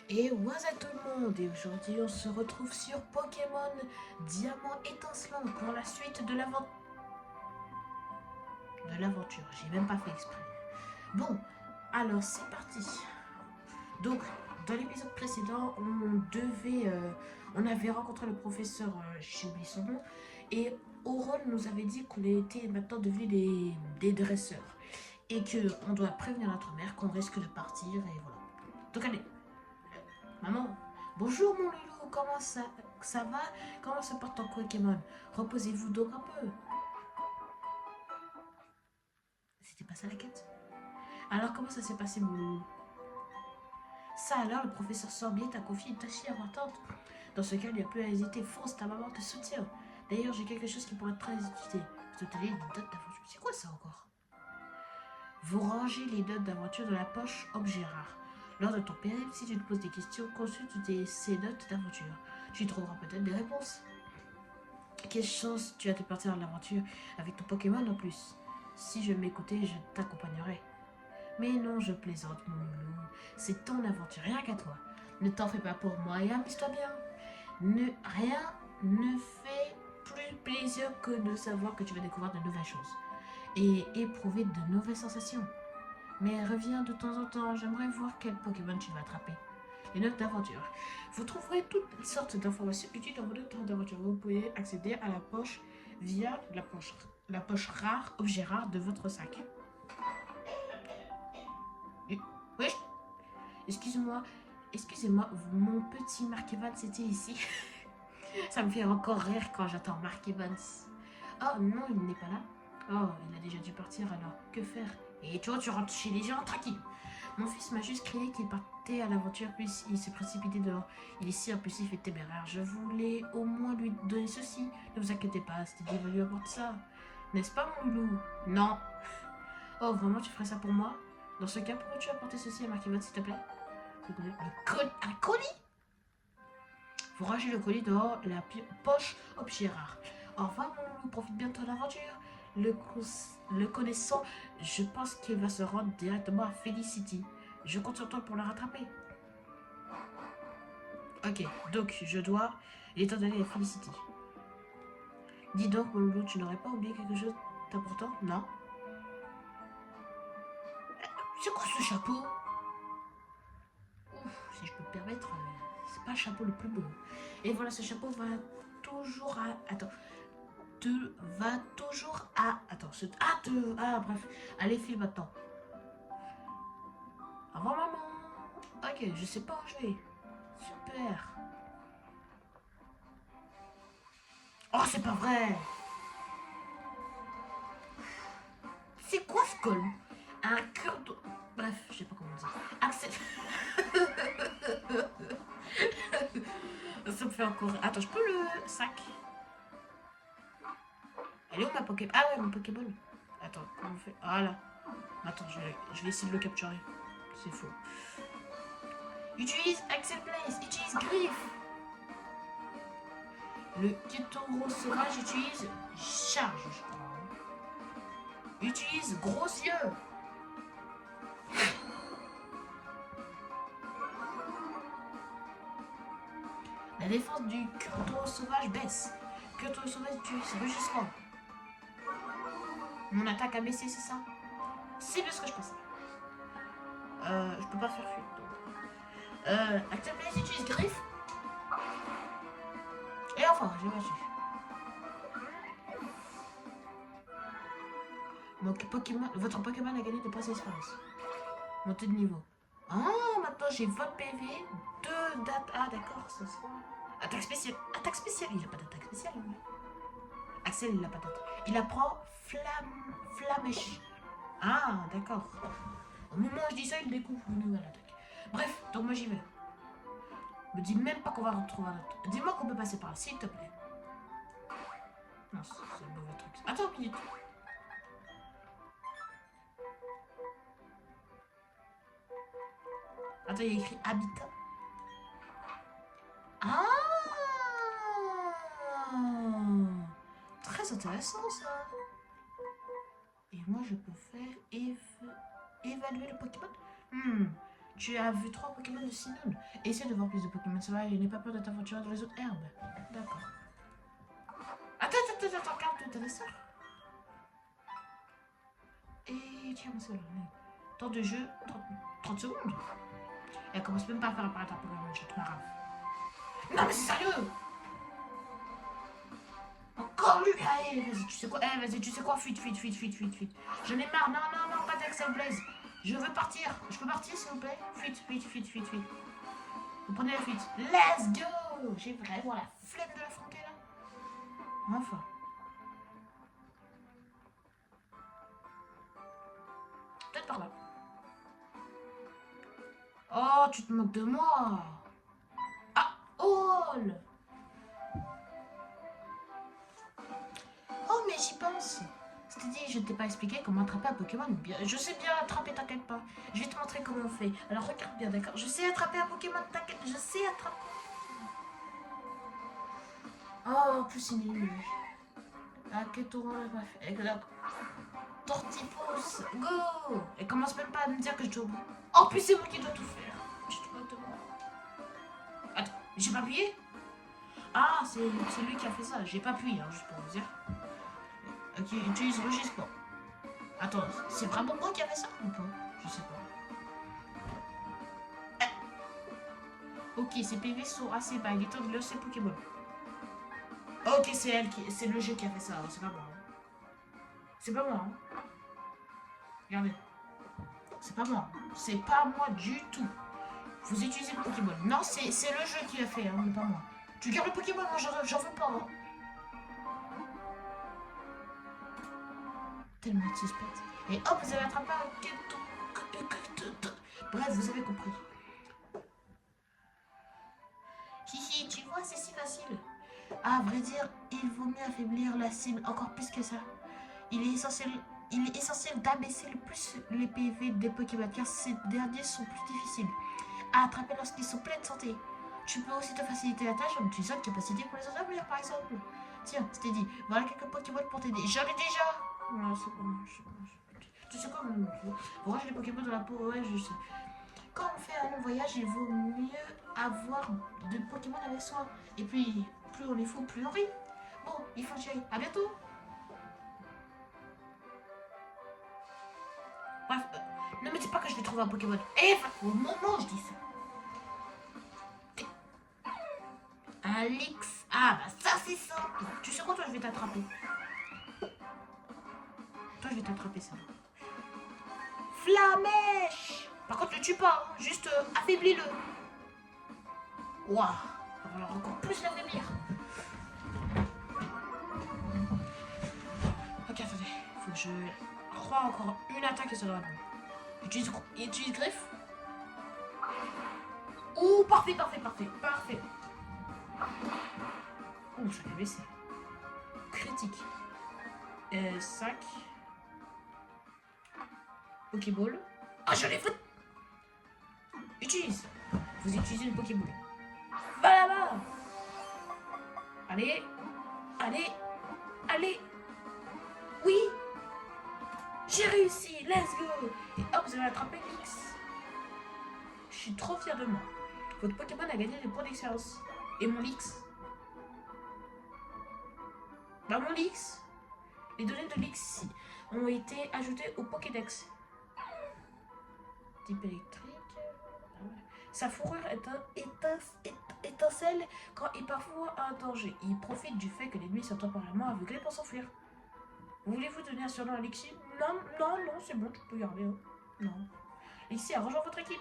Et what's up tout le monde, et aujourd'hui on se retrouve sur Pokémon Diamant étincelant pour la suite de l'aventure. J'ai même pas fait exprès. Bon, alors c'est parti. Donc, dans l'épisode précédent, on avait rencontré le professeur, j'ai oublié son nom, et Auron nous avait dit qu'on était maintenant devenus des dresseurs et qu'on doit prévenir notre mère qu'on risque de partir et voilà. Donc allez, maman, bonjour mon loulou, comment ça va? Comment se porte ton Pokémon? Reposez-vous donc un peu. C'était pas ça la quête? Alors comment ça s'est passé mon loulou? Ça alors, le professeur Sorbier t'a confié une tâche importante. Dans ce cas, il n'y a plus à hésiter, fonce, ta maman te soutient. D'ailleurs, j'ai quelque chose qui pourrait être très utile. Je te donner des notes d'aventure. C'est quoi ça encore? Vous rangez les notes d'aventure dans la poche objet rare. Lors de ton périple, si tu te poses des questions, consulte ces notes d'aventure. Tu trouveras peut-être des réponses. Quelle chance tu as de partir dans l'aventure avec ton Pokémon en plus. Si je m'écoutais, je t'accompagnerais. Mais non, je plaisante, mon loulou. C'est ton aventure, rien qu'à toi. Ne t'en fais pas pour moi et amuse-toi bien. Rien ne fait plus plaisir que de savoir que tu vas découvrir de nouvelles choses et éprouver de nouvelles sensations. Mais reviens de temps en temps, j'aimerais voir quel Pokémon tu vas attraper. Les notes d'aventure. Vous trouverez toutes sortes d'informations utiles dans vos notes d'aventure. Vous pouvez accéder à la poche via la poche rare, objet rare de votre sac. Oui, excuse-moi, excusez-moi, mon petit Mark Evans était ici. Ça me fait encore rire quand j'entends Mark Evans. Oh non, il n'est pas là. Oh, il a déjà dû partir alors. Que faire? Et toi, tu rentres chez les gens tranquille. Mon fils m'a juste crié qu'il partait à l'aventure, puis il s'est précipité dehors. Il est si impulsif et téméraire. Je voulais au moins lui donner ceci. Ne vous inquiétez pas, c'était dit, lui apporter ça. N'est-ce pas, mon loulou? Non. Oh, vraiment, tu ferais ça pour moi? Dans ce cas, pourrais-tu apporter ceci à Mark Evans, s'il te plaît? Un colis? Vous rangez le colis dans la poche objet rare. Au revoir, mon loulou, profite bien de ton aventure. Le connaissant, je pense qu'il va se rendre directement à Felicity. Je compte sur toi pour le rattraper. Ok, donc je dois. Il est temps d'aller à Felicity. Dis donc, mon loulou, tu n'aurais pas oublié quelque chose d'important? Non? C'est quoi ce chapeau? Ouf, si je peux me permettre, c'est pas le chapeau le plus beau. Et voilà, ce chapeau va toujours à. Attends. Va toujours à. Attends, bref. Allez, file maintenant. Au revoir, maman. Ok, je sais pas où je vais. Super. Oh, c'est pas vrai. C'est quoi ce col? Un cœur de. Bref, je sais pas comment dire. Axel. Ça me fait encore. Attends, je peux le sac? Elle est où ma Pokéball? Ah ouais, mon Pokéball. Attends, comment on fait? Ah là. Attends, je vais essayer de le capturer. C'est faux. Utilise Axel Blaze. Utilise Griffe. Le Ketoro sauvage utilise charge, je crois. Utilise gros yeux. La défense du Ketoro sauvage baisse. Ketoro sauvage utilise rugissement. Mon attaque a baissé, c'est ça? C'est bien ce que je pensais. Je peux pas faire fuite. Axel Blaze utilise griffe. Et enfin, j'ai battu. Votre Pokémon a gagné de points d'expérience. Montée de niveau. Ah, maintenant j'ai 20 PV, 2 dates. Ah, d'accord, ça se voit. Attaque spéciale. Attaque spéciale. Il a pas d'attaque spéciale. Lui. Axel, il a pas d'attaque. Il apprend Flamèche. Ah, d'accord. Au moment où je dis ça, il découvre une nouvelle attaque. Bref, donc moi j'y vais. Me dis même pas qu'on va retrouver un autre. Dis-moi qu'on peut passer par là, s'il te plaît. Non, c'est un mauvais truc. Attends une minute. Attends, il y a écrit habitat. Ah, très intéressant ça. Et moi je peux faire évaluer le Pokémon. Tu as vu 3 Pokémon de Sinnoh. Essaie de voir plus de Pokémon sauvages et n'aie pas peur de t'aventurer dans les autres herbes. D'accord. Attends, calme, tu avais ça. Et tiens, moi, c'est là. Temps de jeu, 30 secondes. Elle commence même pas à faire apparaître un Pokémon, je te marave. Non, mais c'est sérieux! Encore lui! Allez, vas-y, tu sais quoi? Vas-y, tu sais quoi? Fuite. J'en ai marre. Non, pas d'Axel Blaze. Je veux partir. Je peux partir, s'il vous plaît? Fuite. Vous prenez la fuite. Let's go! J'ai vraiment la flemme de l'affronter là. Enfin. Peut-être par là. Oh, tu te moques de moi! Ah, Hall! Oh, mais j'y pense! C'est-à-dire, je ne t'ai pas expliqué comment attraper un Pokémon. Je sais bien attraper, t'inquiète pas. Je vais te montrer comment on fait. Alors regarde bien, d'accord? Je sais attraper un Pokémon, t'inquiète. Je sais attraper. Oh, en plus, c'est nul. Ah, que tour on pas fait. Tortipousse, go! Et commence même pas à me dire que je dois. Oh, plus c'est moi qui dois tout faire. Tu te moques de moi. Attends, j'ai pas appuyé? Ah, c'est lui qui a fait ça. J'ai pas appuyé, hein, juste pour vous dire. Ok, utilise registre. Attends, c'est vraiment moi qui a fait ça ou pas? Je sais pas. Ok, ces PV sont assez bas. Il est temps de lancer Pokémon. Ok, c'est le jeu qui a fait ça. C'est pas moi. C'est pas moi. Hein. Regardez. C'est pas moi. C'est pas moi du tout. Vous utilisez le Pokémon. Non, c'est le jeu qui l'a fait, hein, mais pas moi. Tu gardes le Pokémon, moi j'en veux pas. Hein. Tellement de suspense. Et hop, vous avez attrapé un Keto. Bref, vous avez compris. Hihi, tu vois, c'est si facile. À vrai dire, il vaut mieux affaiblir la cible encore plus que ça. Il est essentiel d'abaisser le plus les PV des Pokémon car ces derniers sont plus difficiles à attraper lorsqu'ils sont pleins de santé. Tu peux aussi te faciliter la tâche en utilisant une capacité pour les endormir par exemple. Tiens, je t'ai dit, voilà quelques Pokémon pour t'aider. J'en ai déjà. Non, c'est bon. Tu sais quoi, on range les Pokémon dans la peau, ouais, je sais. Quand on fait un long voyage, il vaut mieux avoir de Pokémon avec soi. Et puis, plus on les fout, plus on rit. Bon, il faut que j'y aille. À bientôt. Bref, ne me dis pas que je vais trouver un Pokémon. Et au moment où je dis ça. Alix. Ah, bah ça c'est simple. Tu sais quoi, toi, je vais t'attraper. Toi, je vais t'attraper ça. Flamèche. Par contre, ne tue pas, hein. Juste affaiblis-le. Waouh. On va falloir encore plus l'affaiblir. Ok, attendez. Faut que je crois encore une attaque et ça doit bon. Utilise griffe. Ouh, parfait. Ouh, j'avais baissé. Critique. 5. Pokéball. Ah, je l'ai fait. Utilise. Vous utilisez une Pokéball. Va là-bas. Allez. Oui. J'ai réussi. Let's go. Et hop, vous avez attrapé X. Je suis trop fière de moi. Votre Pokémon a gagné des points d'expérience. Et mon Lix. Bah mon Lix. Les données de Lix ont été ajoutées au Pokédex. Type électrique. Sa fourrure étincelle quand il parfois un danger. Il profite du fait que l'ennemi sont temporairement aveuglés pour s'enfuir. Voulez-vous donner un surnom à Lixi? Non, c'est bon, tu peux garder. Hein. Non. Lixi a rejoint votre équipe.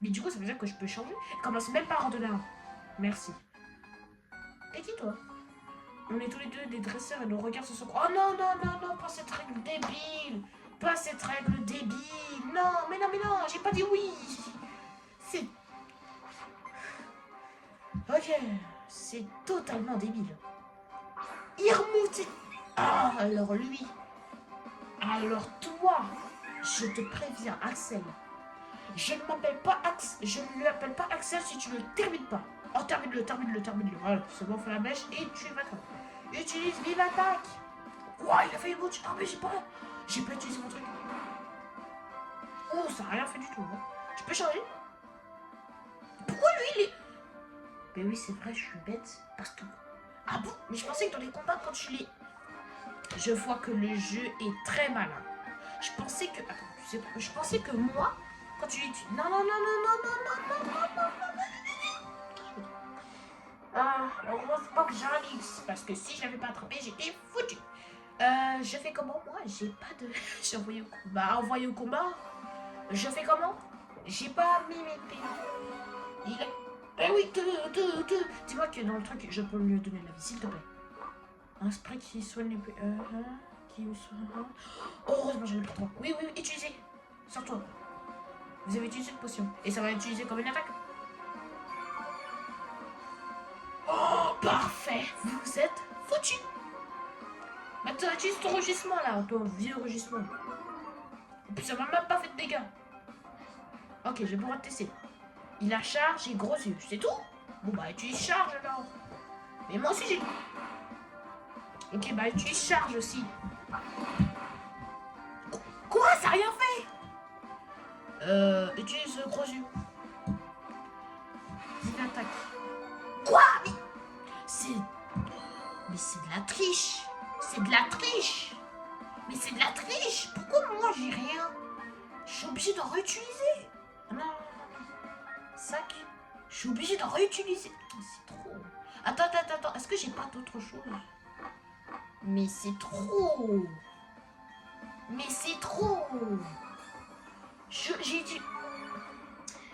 Mais du coup, ça veut dire que je peux changer. Commence même pas à redonner un. Merci. Et qui toi? On est tous les deux des dresseurs et nos regards se sont... Oh non, pas cette règle débile. Pas cette règle débile. Non, mais non, j'ai pas dit oui. C'est... Ok, c'est totalement débile. Irmouth. Ah, alors lui. Alors toi, je te préviens, Axel. Je ne m'appelle pas Axel. Je ne lui appelle pas Axel si tu ne le termines pas. Oh, termine-le. Voilà, c'est bon, fais la mèche et tu vas comme. Utilise vive attaque. Ouah, il a fait une bouche. Ah, mais j'ai pas utilisé mon truc. Oh, ça n'a rien fait du tout. Hein. Tu peux changer? Pourquoi lui, il est... Mais oui, c'est vrai, je suis bête. Parce que... Ah bon? Mais je pensais que dans les combats, quand tu les... Je vois que le jeu est très malin. Je pensais que... Attends, tu sais pourquoi? Je pensais que moi, quand tu l'utilises... Non, non, non, non, non, non, non, non, non, non, non. Ah, heureusement pas que j'ai un X. Parce que si je l'avais pas attrapé, j'étais foutu. Je fais comment? Moi, j'ai pas de... J'ai envoyé au combat. Envoyé au combat? Je fais comment? J'ai pas mis mes PV. Il est... Eh oui, dis-moi que dans le truc, je peux lui donner la vie, s'il te plaît. Un spray qui soigne les... qui soigne... Oh, heureusement, j'en ai pris 3. Oui, oui, oui, utilisez. Sur toi. Vous avez utilisé une potion. Et ça va utiliser comme une attaque. Oh, parfait. Vous êtes foutus. Maintenant, utilise ton rugissement, là. Ton vieux rugissement. Et puis, ça m'a même pas fait de dégâts. Ok, je vais pouvoir tester. Il a charge et gros yeux. C'est tout? Bon, bah, utilise charge, alors. Mais moi aussi, j'ai... Ok, bah, utilise charge aussi. Quoi? Ça n'a rien fait? Utilise gros yeux. Il attaque. Quoi? Mais c'est de la triche. C'est de la triche. Mais c'est de la triche. Pourquoi moi j'ai rien? Je suis obligée d'en réutiliser. Non. Sac. Je suis obligée d'en réutiliser. C'est trop. Attends. Est-ce que j'ai pas d'autre chose? Mais c'est trop. Mais c'est trop. J'ai dit...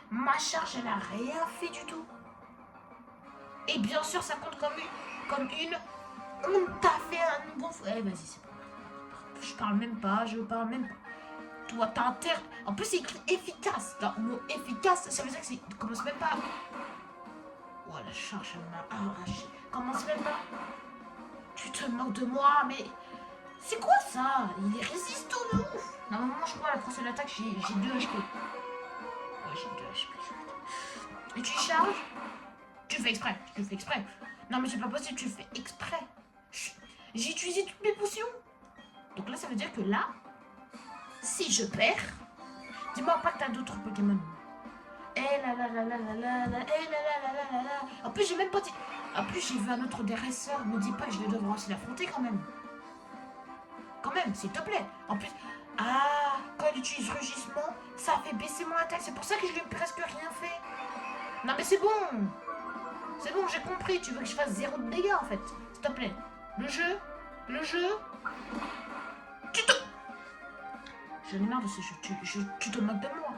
Ma charge, elle a rien fait du tout. Et bien sûr, ça compte comme une... On t'a fait un nouveau... Eh, vas-y, c'est bon. Je parle même pas. Toi, t'as intérêt... En plus, c'est écrit efficace. Dans le mot efficace, ça veut dire que c'est... Commence même pas... Oh, la charge, elle m'a arraché. Commence même pas... Tu te moques de moi, mais... C'est quoi ça? Il est résistant de ouf. Normalement, je crois, à la prochaine attaque, j'ai 2 HP. Ouais, j'ai 2 HP. Et tu charges? Tu fais exprès. Non, mais c'est pas possible, tu fais exprès. J'ai utilisé toutes mes potions. Donc là, ça veut dire que là, si je perds, dis-moi pas que t'as d'autres Pokémon. Eh là là là là là là là, eh là là là là là là. En plus, j'ai même pas dit... En plus, j'ai vu un autre dresseur. Me dis pas que je vais devoir aussi l'affronter quand même. Quand même, s'il te plaît. En plus... Ah, quand il utilise rugissement, ça fait baisser mon attaque. C'est pour ça que je lui ai presque rien fait. Non, mais c'est bon. C'est bon, j'ai compris. Tu veux que je fasse 0 de dégâts, en fait. S'il te plaît. Le jeu. J'en ai marre de ce jeu. Tu te moques de moi.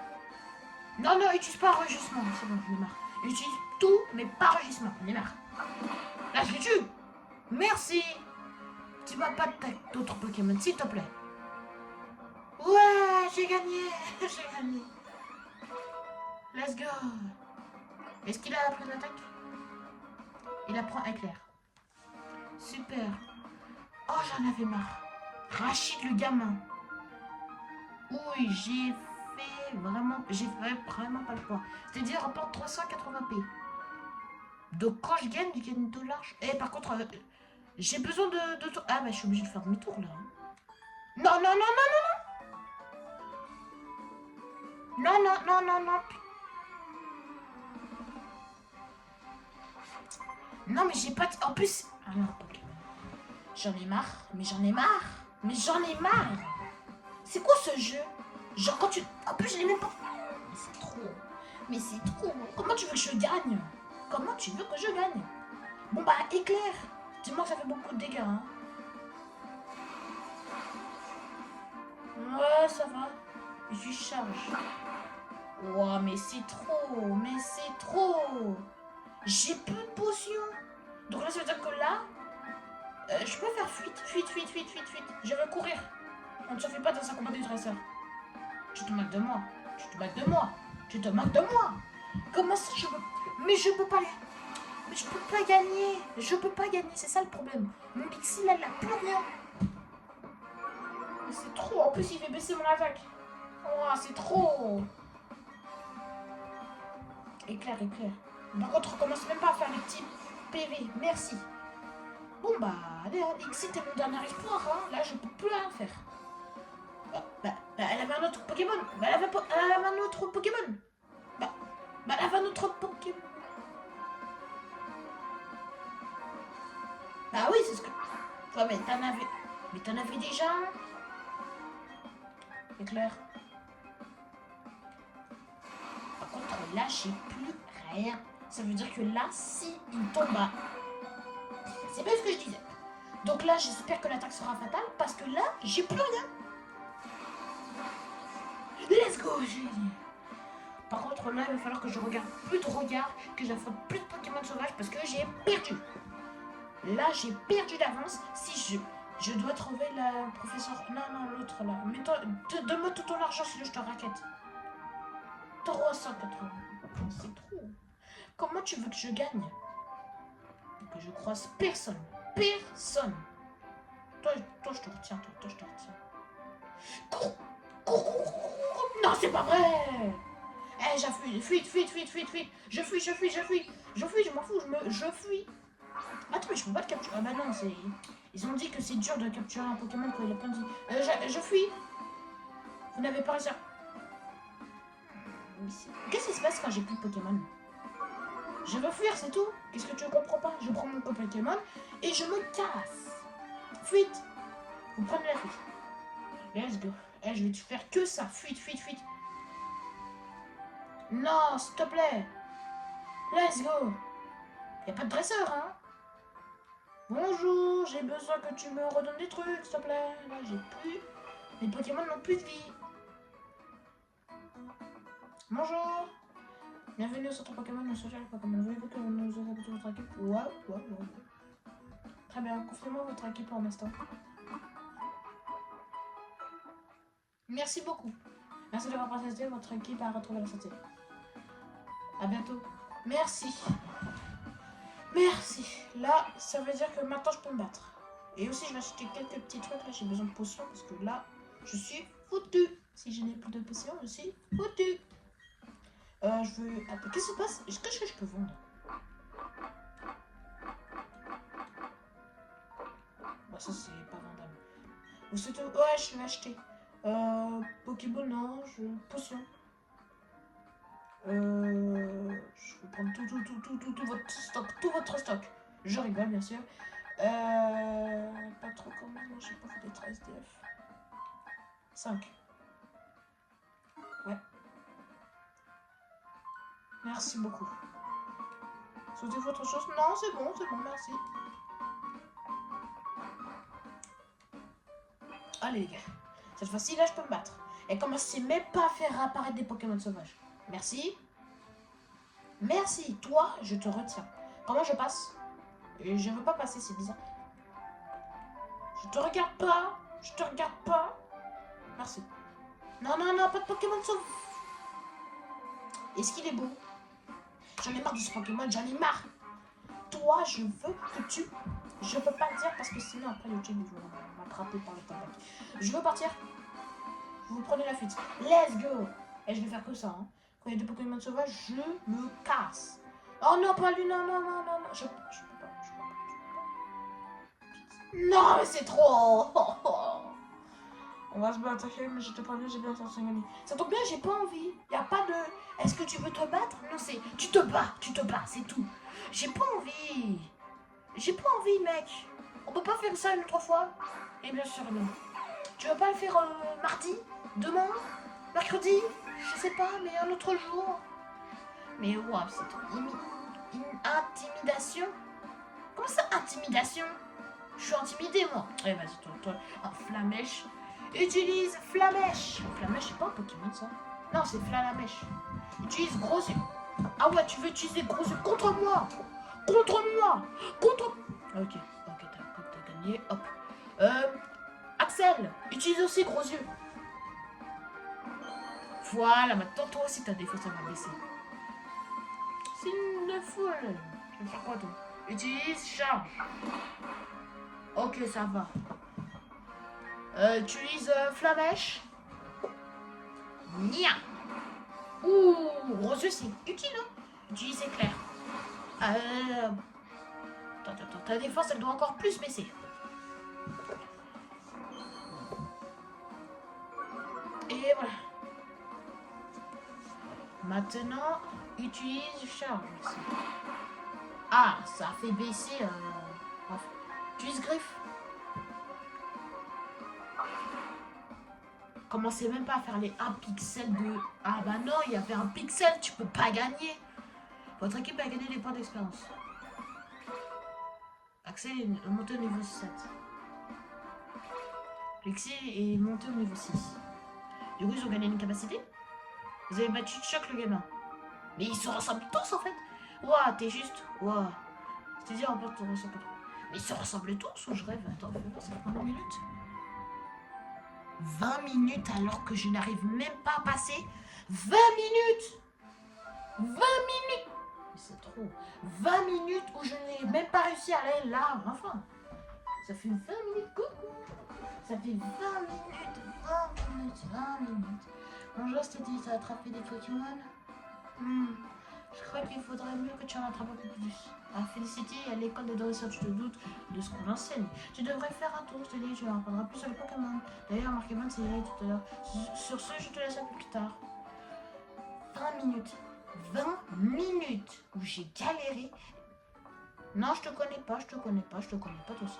Non, utilise pas rugissement. C'est bon, j'en ai marre. Utilise tout, mais pas rugissement. J'en ai marre. Là, je les tue. Merci. Tu vas pas d'autres Pokémon, s'il te plaît. Ouais, j'ai gagné. Let's go. Est-ce qu'il a appris l'attaque? Il apprend éclair. Super. Oh, j'en avais marre. Rachid le gamin. Oui, j'ai fait vraiment pas le choix. C'est-à-dire, remporte 380p. Donc, quand je gagne de l'argent. Et par contre, j'ai besoin de... Ah, bah, je suis obligée de faire demi-tour, là. Non. Non, mais j'ai pas... En plus... Ah non, Pokémon. J'en ai marre. C'est quoi ce jeu? Genre quand tu... En plus, je l'ai même pas... Mais c'est trop. Comment tu veux que je gagne? Bon, bah, éclair. Dis-moi que ça fait beaucoup de dégâts, hein. Ouais, ça va. Je charge. Ouah, mais c'est trop. J'ai plus de potions. Donc là, ça veut dire que là, je peux faire fuite. Je veux courir. On ne se fait pas dans un combat de dresseur. Tu te moques de moi. Comment ça, je peux... Mais je peux pas gagner. C'est ça le problème. Mon Pixie, là, il a plus rien. Mais c'est trop. En plus, il fait baisser mon attaque. Oh, c'est trop. Éclair. Par contre, on commence même pas à faire les petits PV. Merci. Bon, bah, allez, X, c'était mon dernier espoir. Hein. Là, je peux plus rien faire. Oh, bah, Bah, elle avait un autre Pokémon. Bah, elle avait un autre Pokémon. Bah, elle avait un autre Pokémon. Bah oui, c'est ce que... Ouais, mais t'en avais... Mais t'en avais déjà un. C'est clair. Par contre, là, j'ai plus rien. Ça veut dire que là, si il tombe à... C'est bien ce que je disais. Donc là, j'espère que l'attaque sera fatale, parce que là, j'ai plus rien. Let's go. Par contre, là, il va falloir que je regarde plus de regards, que j'affronte plus de Pokémon sauvages, parce que j'ai perdu. Là, j'ai perdu d'avance. Si je dois trouver la professeure... Non, l'autre, là. Mais donne-moi tout ton argent, sinon je te raquette. 380. C'est trop. Comment tu veux que je gagne? Que je croise personne. Personne. Toi, je te retiens. Toi, je te retiens. Cours. Non, c'est pas vrai. Eh, fuite. Je fuis, je m'en fous, je fuis. Attends, mais je peux pas te capturer. Ah bah non, c'est... Ils ont dit que c'est dur de capturer un Pokémon quand il a pas dit. Je fuis. Vous n'avez pas réussi à... Qu'est-ce qui se passe quand j'ai plus de Pokémon? Je veux fuir, c'est tout. Qu'est-ce que tu comprends pas? Je prends mon Pokémon et je me casse. Fuite. Vous prenez la fuite. Let's go. Eh, je vais te faire que ça. Fuite. Non, s'il te plaît. Let's go. Y a pas de dresseur, hein? Bonjour, j'ai besoin que tu me redonnes des trucs, s'il te plaît. Là, j'ai plus... Les Pokémon n'ont plus de vie. Bonjour. Bienvenue au centre Pokémon, nous sommes Pokémon. Voulez-vous que nous ayons votre équipe? Ouais. Très bien, confiez-moi votre équipe en instant. Merci beaucoup. Merci d'avoir partagé, votre équipe à retrouver la santé. À bientôt. Merci. Là, ça veut dire que maintenant je peux me battre. Et aussi, je vais acheter quelques petits trucs. Là, j'ai besoin de potions parce que là, je suis foutu. Si je n'ai plus de potions, je suis foutu. Je veux... Attends, qu'est-ce qui se passe? Est-ce que je peux vendre? Bah, ça, c'est pas vendable. Vous souhaitez... Ouais, je vais acheter. Pokéball, non. Potion. Je vais prendre tout votre stock. Je rigole, bien sûr. Pas trop quand même, moi j'ai pas fait des 13 DF. 5. Ouais. Merci beaucoup. Souhaitez-vous autre chose? Non, c'est bon, merci. Allez les gars, cette fois-ci là je peux me battre. Et commencez même pas à faire apparaître des Pokémon sauvages. Merci. Merci, toi je te retiens. Comment je passe? Je veux pas passer, c'est bizarre. Je te regarde pas. Merci. Non, pas de Pokémon sauvage. Est-ce qu'il est beau? J'en ai marre de ce Pokémon, j'en ai marre. Toi, je veux que tu... Je peux pas le dire parce que sinon après YouTube ils vont m'attraper par le tabac. Je veux partir. Vous prenez la fuite. Let's go. Et je vais faire que ça. Hein. Quand il y a des Pokémon sauvages, je me casse. Oh non, pas lui, non. Je peux pas. Non, mais c'est trop. On va se battre, mais je te préviens, j'ai bien fait gagner. Ça tombe bien, j'ai pas envie. Y a pas de... Est-ce que tu veux te battre? Non, c'est... Tu te bats, c'est tout. J'ai pas envie, mec. On peut pas faire ça une autre fois? Et bien sûr, non. Tu veux pas le faire mardi? Demain? Mercredi? Je sais pas, mais un autre jour. Mais waouh, c'est trop... Intimidation? Comment ça, intimidation? Je suis intimidée, moi. Allez, vas-y, toi. Un Flamèche. Utilise Flamèche. Flamèche, c'est pas un Pokémon, ça? Non, c'est Flamèche. Utilise gros yeux. Ah ouais, tu veux utiliser gros yeux contre moi? Ok, t'as gagné. Hop. Axel, utilise aussi gros yeux. Voilà, maintenant toi aussi ta défense va baisser. C'est une foule. Je vais faire quoi, toi? Utilise charge. Ok, ça va. Utilise Flamèche. Nia. Ouh, gros yeux, c'est utile, hein. Utilise éclair. Attends, ta défense, elle doit encore plus baisser. Et voilà. Maintenant, utilise charge aussi. Ah, ça fait baisser... Bref. Utilise griffe. Commencez même pas à faire les 1 pixel de... Ah bah non, il y avait 1 pixel, tu peux pas gagner. Votre équipe a gagné des points d'expérience. Axel est monté au niveau 7. Lexi est monté au niveau 6. Du coup, ils ont gagné une capacité. Vous avez battu Chuck le gamin. Mais ils se ressemblent tous en fait. Ouah, t'es juste. Ouah. C'est-à-dire, en fait, on ressemble pas trop. Mais ils se ressemblent tous ou je rêve? Attends, ça prend 20 minutes. 20 minutes alors que je n'arrive même pas à passer. 20 minutes 20 minutes. Mais c'est trop. 20 minutes où je n'ai même pas réussi à aller là. Enfin. Ça fait 20 minutes. Coucou. Ça fait 20 minutes. 20 minutes. 20 minutes. Bonjour, Steady, t'as attrapé des Pokémon? Je crois qu'il faudrait mieux que tu en attrapes un peu plus. À Felicity, à l'école de dressage, tu te doutes de ce qu'on enseigne. Tu devrais faire un tour, je te dis, tu apprendras plus sur les Pokémon. D'ailleurs, Markemon, c'est là tout à l'heure. Sur ce, je te laisse un peu plus tard. 20 minutes. 20 minutes où j'ai galéré. Non, je te connais pas, je te connais pas, je te connais pas tous.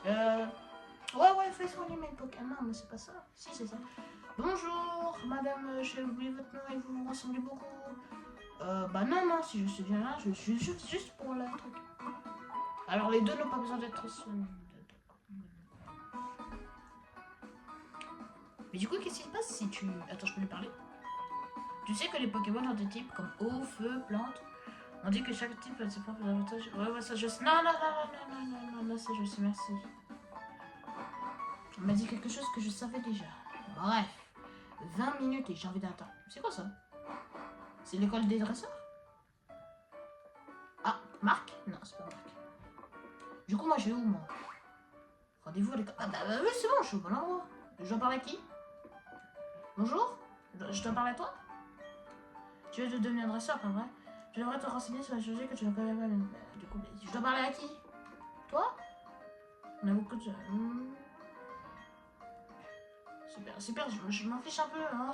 Ouais, fais soigner mes Pokémon, mais c'est pas ça. Si, c'est ça. Bonjour, madame, j'ai oublié votre nom et vous me ressemblez beaucoup. Bah non, si je suis bien là, je suis juste pour le truc. Alors les deux n'ont pas besoin d'être soignés. Mais du coup, qu'est-ce qui se passe si tu... Attends, je peux lui parler? Tu sais que les Pokémon ont des types comme eau, feu, plante. On dit que chaque type a ses propres avantages. Ouais, ça je sais. Non, ça je sais, merci. On m'a dit quelque chose que je savais déjà. Bref, 20 minutes et j'ai envie d'attendre. C'est quoi ça? C'est l'école des dresseurs? Ah, Marc? Non, c'est pas Marc. Du coup, moi, je vais où, moi? Rendez-vous à l'école. Ah, bah oui, c'est bon, je suis au bon endroit. Je dois parler à qui? Bonjour? Je dois parler à toi? Tu veux devenir dresseur, pas vrai? Tu devrais te renseigner sur les sujets que tu ne connais pas. Du coup, je dois parler à qui? Toi? On a beaucoup de... Super, je m'en fiche un peu, hein.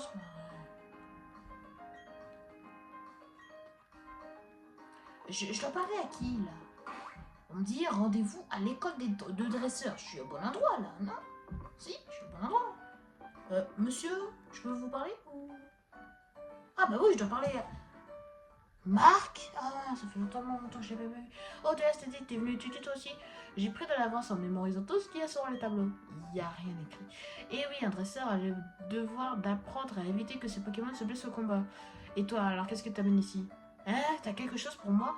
Je dois parler à qui, là? On me dit rendez-vous à l'école de dresseurs. Je suis au bon endroit, là, non? Si, je suis au bon endroit. Monsieur, je peux vous parler ou... Ah bah oui, je dois parler à... Marc? Ah, ça fait longtemps que je l'ai pas vu. Oh, t'es venu étudier toi aussi? J'ai pris de l'avance en mémorisant tout ce qu'il y a sur les tableaux. Il n'y a rien écrit. Et oui, un dresseur a le devoir d'apprendre à éviter que ses Pokémon se blessent au combat. Et toi, alors qu'est-ce que t'amènes ici? Hein? T'as quelque chose pour moi?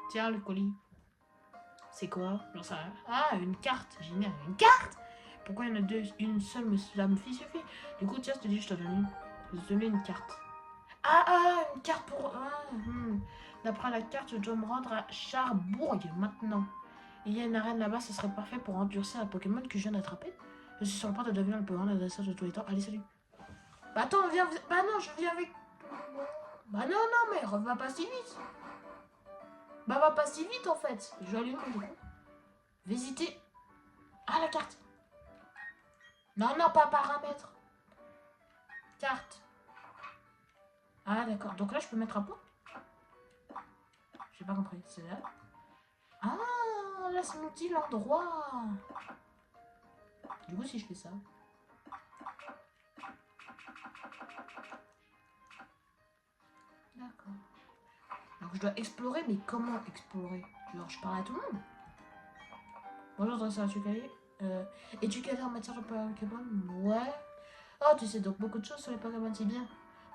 Tiens, le colis. C'est quoi? J'en sais rien. Ah, une carte. Génial. Une carte? Pourquoi il y en a deux? Une seule, mais ça me suffit. Du coup, tiens, je te dis, je te donne une. Je te donne une carte. Une carte pour... D'après la carte, je dois me rendre à Charbourg maintenant. Il y a une arène là-bas, ce serait parfait pour endurcir un Pokémon que je viens d'attraper. Je suis sur le point de devenir le plus grand adversaire de tous les temps. Allez, salut. Bah attends, viens... Bah non, je viens avec... Bah non, mais va pas si vite. Bah va pas si vite en fait. Je vais aller où du coup? Visiter... Ah, la carte. Non, pas paramètres. Carte. Ah d'accord, donc là je peux mettre un point? J'ai pas compris, c'est là? Ah, là c'est mon petit l'endroit. Du coup si je fais ça... D'accord. Donc je dois explorer, mais comment explorer? Genre je parle à tout le monde? Bonjour dresseur, es-tu calé? Es-tu calé en matière de Pokémon? Ouais. Oh, tu sais donc beaucoup de choses sur les Pokémon, c'est bien.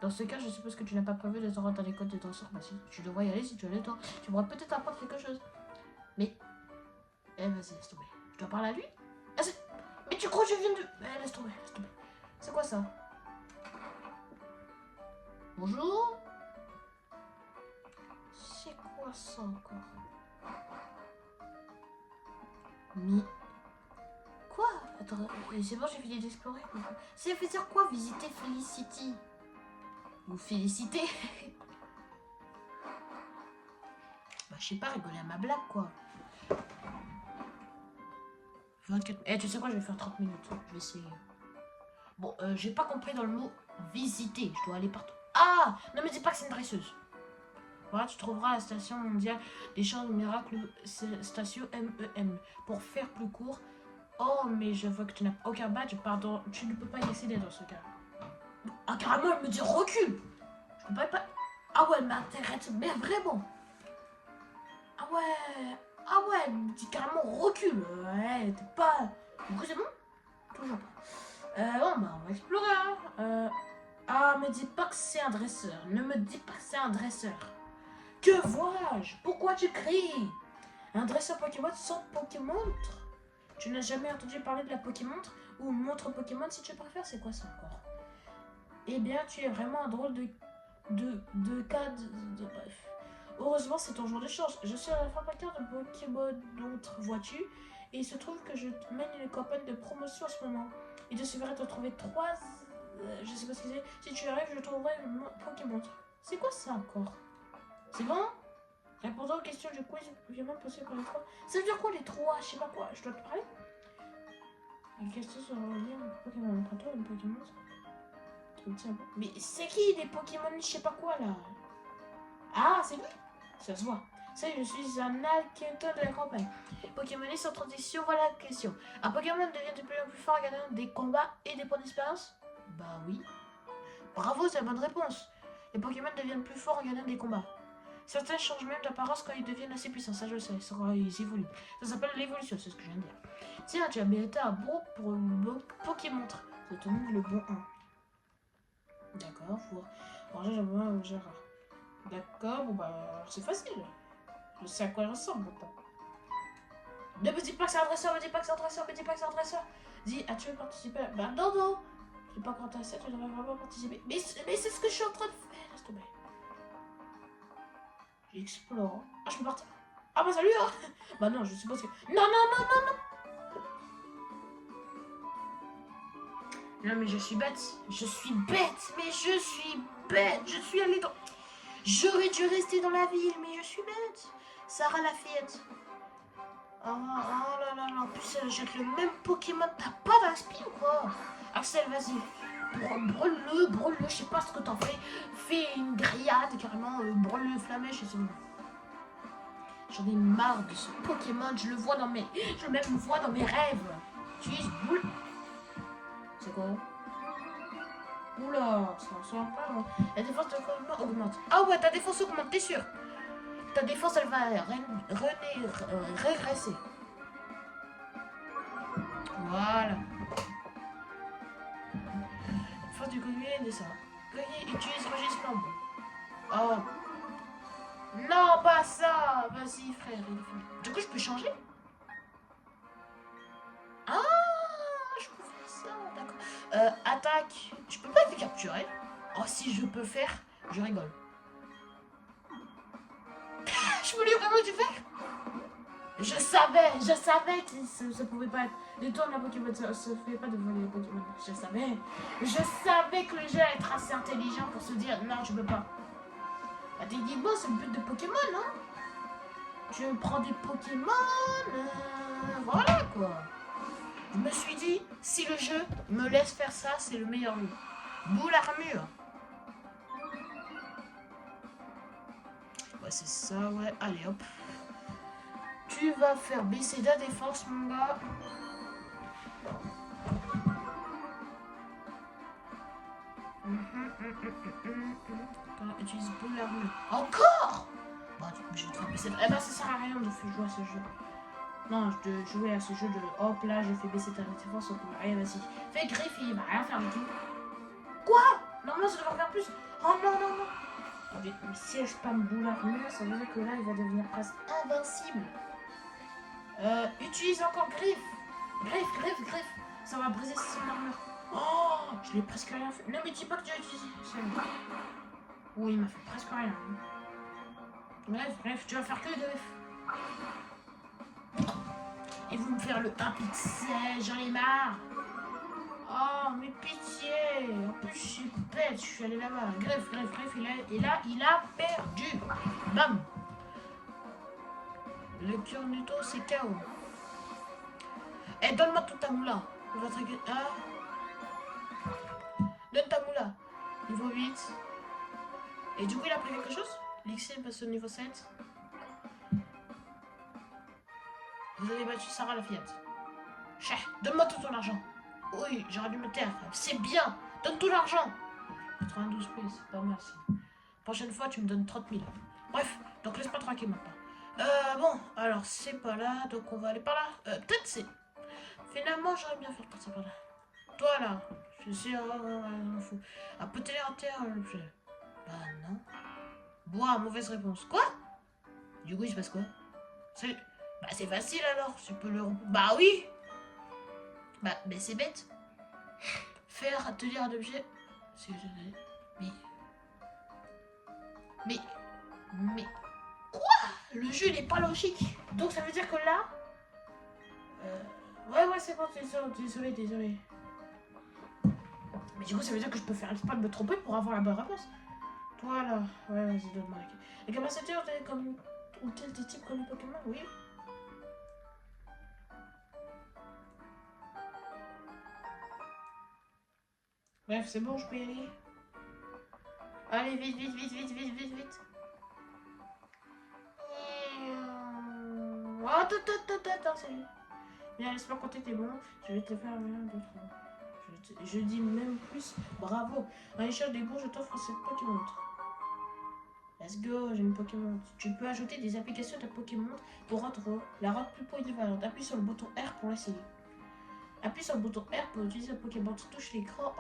Dans ce cas, je suppose que tu n'as pas prévu de te rendre à l'école des dresseurs. Bah si, tu devrais y aller si tu allais toi. Tu pourrais peut-être apprendre quelque chose. Mais... Eh vas-y, laisse tomber. Je dois parler à lui? Ah, mais tu crois que je viens de... Eh, laisse tomber. C'est quoi ça? Bonjour? C'est quoi ça encore? Mais... Quoi? Attends, c'est bon, j'ai fini d'explorer. Ça veut dire quoi, visiter Felicity? Ou féliciter? Bah, je sais pas, rigoler à ma blague, quoi. 24... Eh, tu sais quoi, je vais faire 30 minutes. Je vais essayer. Bon, j'ai pas compris dans le mot visiter. Je dois aller partout. Ah, ne me dis pas que c'est une dresseuse. Voilà, tu trouveras la station mondiale des champs de miracles, station MEM. Pour faire plus court. Oh, mais je vois que tu n'as aucun badge. Pardon, tu ne peux pas y accéder dans ce cas. Ah, carrément, elle me dit recule. Je peux pas... Ah ouais, elle m'intéresse, mais vraiment. Ah ouais. Ah ouais, elle me dit carrément recule. Ouais, t'es pas... Du coup, c'est bon? Toujours pas. Bon, bah, on va explorer. Hein. Ah, me dis pas que c'est un dresseur. Ne me dis pas que c'est un dresseur. Que vois-je? Pourquoi tu cries? Un dresseur Pokémon sans Pokémontre? Tu n'as jamais entendu parler de la Pokémontre? Ou montre Pokémon si tu préfères? C'est quoi ça encore? Eh bien, tu es vraiment un drôle cas de... Bref. Heureusement, c'est ton jour de chance. Je suis un fabricant de Pokémon, vois-tu? Et il se trouve que je mène une campagne de promotion en ce moment. Il te suffirait de trouver 3... je sais pas ce que c'est. Si tu arrives, je trouverai une Pokémon. C'est quoi ça encore? C'est bon? Répondant aux questions du quiz Pokémon posées par les 3. Ça veut dire quoi les 3? Je sais pas quoi. Je dois te parler? Une question sur le lien Pokémon. Prends-toi une Pokémon. Mais c'est qui les Pokémon je sais pas quoi là? Ah, c'est lui? Ça se voit. Ça, je suis un Alketon de la campagne. Pokémon sans transition, voilà la question. Un Pokémon devient de plus en plus fort en gagnant des combats et des points d'expérience? Bah oui. Bravo, c'est la bonne réponse. Les Pokémon deviennent plus forts en gagnant des combats. Certains changent même d'apparence quand ils deviennent assez puissants, ça je sais, ils évoluent. Ça s'appelle l'évolution, c'est ce que je viens de dire. Tiens, tu as mérité un bon pour une Pokémontre. C'est ton nom le bon 1. D'accord, faut ranger la Gérard. D'accord, bon bah c'est facile. Je sais à quoi il ressemble maintenant. Ne me dis pas que c'est un dresseur, me dis pas que c'est un dresseur, me dis pas que c'est un dresseur. Dis, as-tu participé à... Bah non, non. Je n'ai pas compté à ça, tu devrais vraiment participer. Mais c'est ce que je suis en train de faire, laisse tomber. J'explore. Ah, je peux partir. Ah bah salut hein. Bah non, je suppose que... Non, non, non, non, non. Non mais je suis bête. Je suis bête. Mais je suis bête. Je suis allée dans... J'aurais dû rester dans la ville, mais je suis bête. Sarah Lafayette. Oh, oh là là là. En plus, elle jette le même Pokémon. T'as pas d'inspi ou quoi? Axel, vas-y. Brûle-le, je sais pas ce que t'en fais. Fais une grillade, carrément. Brûle-le, flamèche et c'est bon. J'en ai marre de ce Pokémon. Je le vois dans mes... Je le même vois dans mes rêves. Utilise boule. C'est quoi? Oula, ça ressemble pas. Non. La défense de Pokémon augmente. Ah ouais, ta défense augmente, t'es sûr? Ta défense, elle va régresser. Voilà. Force du courrier de ça. Courrier utilise registre flambeau. Oh. Non, pas ça. Vas-y, frère. Du coup, je peux changer? Ah, je peux faire ça. D'accord. Attaque. Je peux pas te capturer. Oh, si je peux faire, je rigole. Je voulais vraiment tu faire. Je savais que ça pouvait pas être. Détourne la Pokémon, ça se fait pas de voler les Pokémon. Je savais que le jeu allait être assez intelligent pour se dire non, je peux pas. Bah, techniquement, c'est le but de Pokémon, hein. Je prends des Pokémon, voilà quoi. Je me suis dit, si le jeu me laisse faire ça, c'est le meilleur jeu. Boule armure. Ouais, c'est ça, ouais. Allez, hop. Tu vas faire baisser ta défense, mon gars. Utilise boule armure. Encore. Bon, je vais te faire baisser. Eh ben, ça sert à rien de jouer à ce jeu. Non, de jouer à ce jeu de hop là, je fais baisser ta défense. Allez, vas-y. Fais griffe, il va rien faire du tout. Quoi? Normalement, ça devrait faire plus. Oh non, non, non. Mais si elle spam boule armure, ça veut dire que là, il va devenir presque invincible. Utilise encore griffe. Griffe. Ça va briser son armure. Oh, je l'ai presque rien fait. Ne me dis pas que tu as utilisé. Oui, il m'a fait presque rien. Bref, tu vas faire que griffe. Et vous me faire le 1 pixel, j'en ai marre. Oh, mais pitié. En plus, je suis bête, je suis allé là-bas. Griffe, et là, il a perdu. Bam. Le Cornuto, c'est KO. Eh, donne-moi tout ta moula. Votre... Donne ta moula. Niveau 8. Et du coup, il a pris quelque chose? Lixi passe au niveau 7. Vous avez battu Sarah la fillette. Chef, donne-moi tout ton argent. Oui, j'aurais dû me taire. C'est bien. Donne tout l'argent. 92 plus, c'est pas mal. Prochaine fois, tu me donnes 30 000. Bref, donc laisse pas tranquille maintenant. Bon, alors c'est pas là, donc on va aller par là. Peut-être c'est. Finalement, j'aurais bien fait de passer par là. Toi là, je suis un fou. Un peu télé en terre, l'objet. Bah non. Bois, mauvaise réponse. Quoi? Du coup, il se passe quoi? C'est. Bah c'est facile alors, tu peux le. Bah oui! Bah, mais c'est bête. Faire atelier un objet. C'est que je. Mais. Le jeu n'est pas logique. Donc ça veut dire que là. Ouais, c'est bon, désolé. Mais du coup, ça veut dire que je peux faire exprès de me tromper pour avoir la bonne réponse. Toi là. Ouais, vas-y, donne-moi la clé. Les capacités ont-elles des types comme les Pokémon? Oui. Bref, c'est bon, je peux y aller. Allez, vite. Oh, attends, c'est lui. Bien, laisse-moi compter tes bons. Je vais te faire rien d'autre. Je dis même plus. Bravo. En échange des bons, je t'offre cette Pokémon. Let's go, j'ai une Pokémon. Tu peux ajouter des applications de Pokémon pour la rendre plus polyvalente. Appuie sur le bouton R pour l'essayer. Appuie sur le bouton R pour utiliser le Pokémon. Tu touches l'écran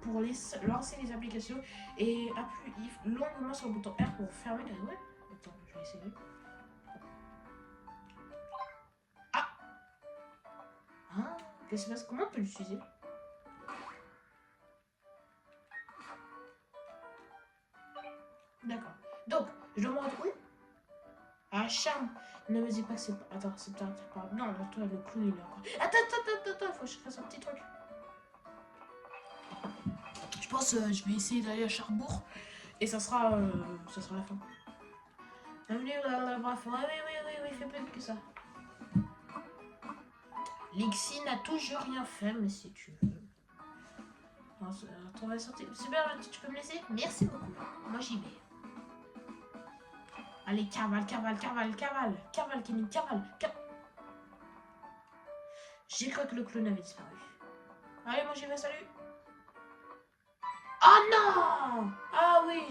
pour lancer les applications et appuie longuement sur le bouton R pour fermer la web. Attends, je vais essayer. Qu'est-ce qui se passe? Comment on peut l'utiliser? D'accord. Donc, je dois me rendre où? Ah, charme. Ne me dis pas que c'est pas. Attends, c'est pas. Non, toi, le clou, il est encore. Attends, faut que je fasse un petit truc. Je pense je vais essayer d'aller à Charbourg et ça sera la fin. Bienvenue dans la brave forêt. Oui, fais plus que ça. Lixi n'a toujours rien fait, mais si tu veux. On va sortir. Super, tu peux me laisser? Merci beaucoup. Moi j'y vais. Allez, cavale. Kevin, cavale. J'ai cru que le clown avait disparu. Allez, moi j'y vais, salut. Oh non! Ah oui.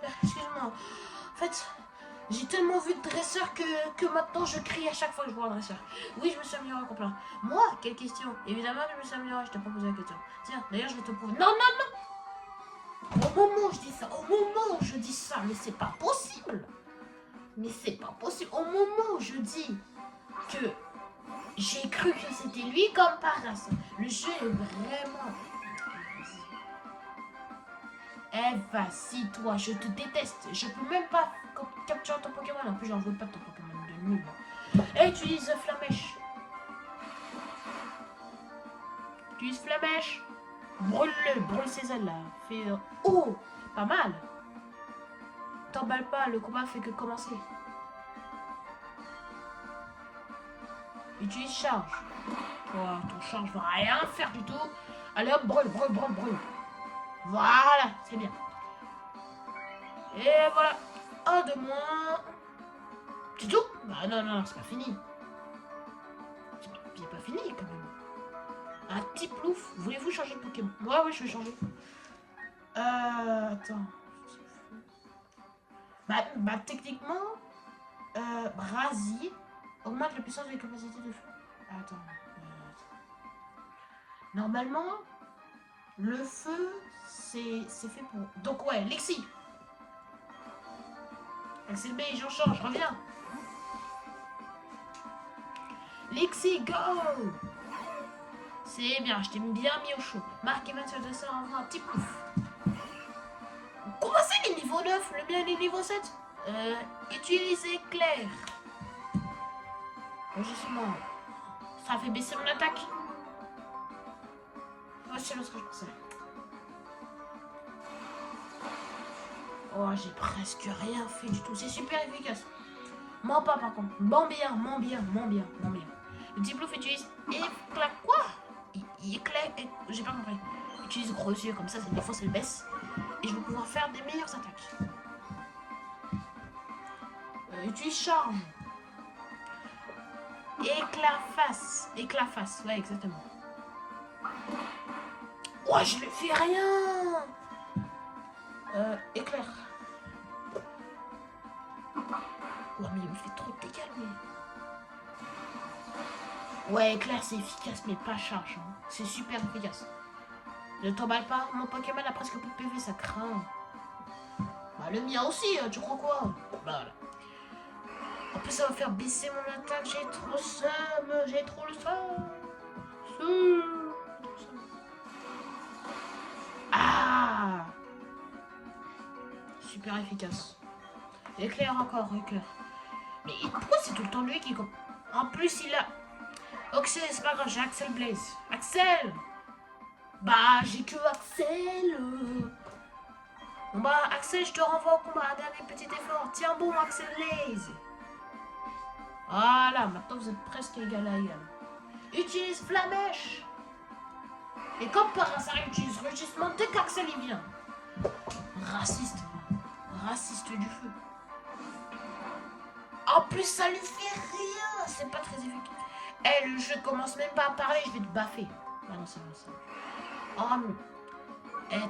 Excuse-moi. En fait, j'ai tellement vu de dresseurs que maintenant je crie à chaque fois que je vois un dresseur. Oui, je me suis amélioré complètement. Moi, quelle question? Évidemment que je me suis amélioré, je t'ai pas posé la question. Tiens, d'ailleurs, je vais te prouver. Non! Au moment où je dis ça, mais c'est pas possible. Au moment où je dis que j'ai cru que c'était lui comme par hasard. Le jeu est vraiment... Vas-y, toi, je te déteste. Je peux même pas capturer ton Pokémon. En plus, j'en veux pas de ton Pokémon de nul. Utilise Flamèche. Utilise Flamèche. Brûle ses ailes là. Fais... Oh, pas mal. T'emballe pas, le combat fait que commencer. Utilise charge. Oh, ton charge va rien faire du tout. Allez hop, brûle. Voilà, c'est bien. Et voilà. Un de moins. C'est tout? Bah non, c'est pas fini. C'est pas fini quand même. Un petit plouf. Voulez-vous changer de Pokémon? Ouais, je vais changer. Attends. Bah techniquement, Brasier augmente la puissance des capacités de feu. Attends. Normalement, le feu, c'est fait pour... Donc ouais, Lexi. Axel B, j'en change, reviens. Lexi, go. C'est bien, je t'ai bien mis au chaud. Marc Evans se descend en un petit pouf. Comment c'est les niveaux 9? Le mien est niveau 7. Utiliser Claire. Justement. Ça fait baisser mon attaque. Voici l'autre que je pensais. Oh, j'ai presque rien fait du tout. C'est super efficace. Mens pas par contre. Mens bien. Le petit bluff utilise éclat. Quoi? Éclair. J'ai pas compris. utilise gros yeux, comme ça, cette défense elle baisse. Et je vais pouvoir faire des meilleures attaques. Utilise charge. Éclat face. Éclat face, ouais, exactement. Ouais, je lui fais rien. Éclair. Ouais, mais il me fait trop de dégâts, lui. Ouais, éclair, c'est efficace, mais pas charge. Hein. C'est super efficace. Ne t'emballe pas, mon Pokémon a presque plus de PV, ça craint. Bah, le mien aussi, tu crois quoi? Bah, voilà. En plus, ça va faire baisser mon attaque, j'ai trop le seum, j'ai trop le seum. Ah! Super efficace. Éclair encore, éclair. Mais pourquoi c'est tout le temps lui qui... En plus, il a... Ok, c'est pas grave, j'ai Axel Blaze. Axel! Bah, j'ai que Axel. Bon bah, Axel, je te renvoie au combat. Un dernier petit effort. Tiens bon, Axel Blaze. Voilà, maintenant vous êtes presque égal à égal. Utilise Flamèche. Et comme par hasard, il utilise Rugissement dès qu'Axel y vient. Raciste. Raciste du feu. En plus, ça lui fait rien. C'est pas très efficace. Eh, le jeu commence même pas à parler, je vais te baffer. Ah non, c'est bon, c'est bon. Oh non. Eh,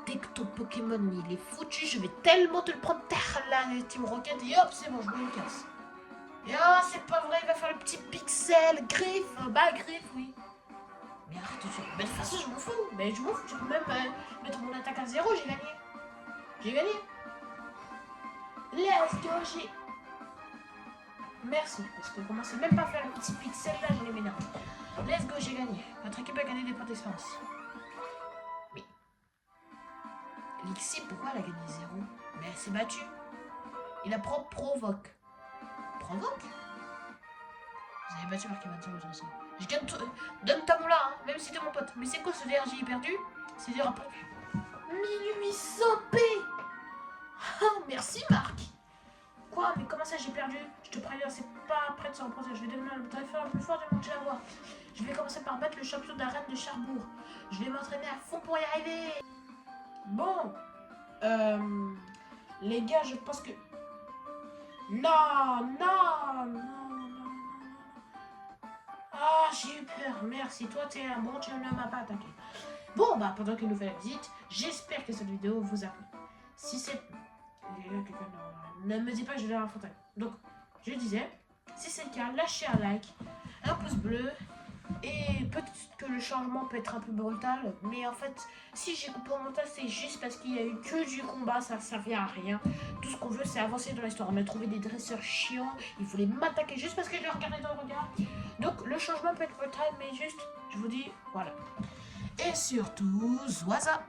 dès que ton Pokémon il est foutu, je vais tellement te le prendre là, Team Rocket, et hop, c'est bon, je me le casse. Et oh, c'est pas vrai, il va faire le petit pixel, griffe, bah griffe, oui. Mais arrête de faire. Mais de toute façon, je m'en fous. Mais je m'en fous, tu peux même mettre mon attaque à 0, j'ai gagné. J'ai gagné. Let's go, j'ai. Merci, parce que commencez même pas à faire le petit pixel là, je les m'énerve. Let's go, j'ai gagné. Votre équipe a gagné des points d'expérience. Mais. Lixie, pourquoi elle a gagné 0? Mais elle s'est battue. Il a provoque. Provoque? Vous avez battu Marqué 25 de ça. Je gagne tout. Donne ta moula, hein, même si t'es mon pote. Mais c'est quoi ce DRJ perdu? C'est du rapport. 1800 P. Oh, merci Marc. Quoi? Mais comment ça j'ai perdu? Je te préviens, c'est pas prêt de se reposer. Je vais devenir le très plus fort de mon Jaguar. Je vais commencer par battre le champion d'arène de Cherbourg. Je vais m'entraîner à fond pour y arriver. Bon. Les gars, je pense que... Non. Ah, j'ai eu peur. Merci. Toi, t'es un bon, tu ne m'as pas attaqué. Bon, bah, pendant qu'il nous fait la visite, j'espère que cette vidéo vous a plu. Si c'est... Ne me dis pas que je vais avoir un fauteuil. Donc, je disais, si c'est le cas, lâchez un like, un pouce bleu. Et peut-être que le changement peut être un peu brutal. Mais en fait, si j'ai coupé au montage, c'est juste parce qu'il n'y a eu que du combat. Ça ne servait à rien. Tout ce qu'on veut, c'est avancer dans l'histoire. On a trouvé des dresseurs chiants. Ils voulaient m'attaquer juste parce que je les regardais dans le regard. Donc, le changement peut être brutal. Mais juste, je vous dis, voilà. Et surtout, Zoisa.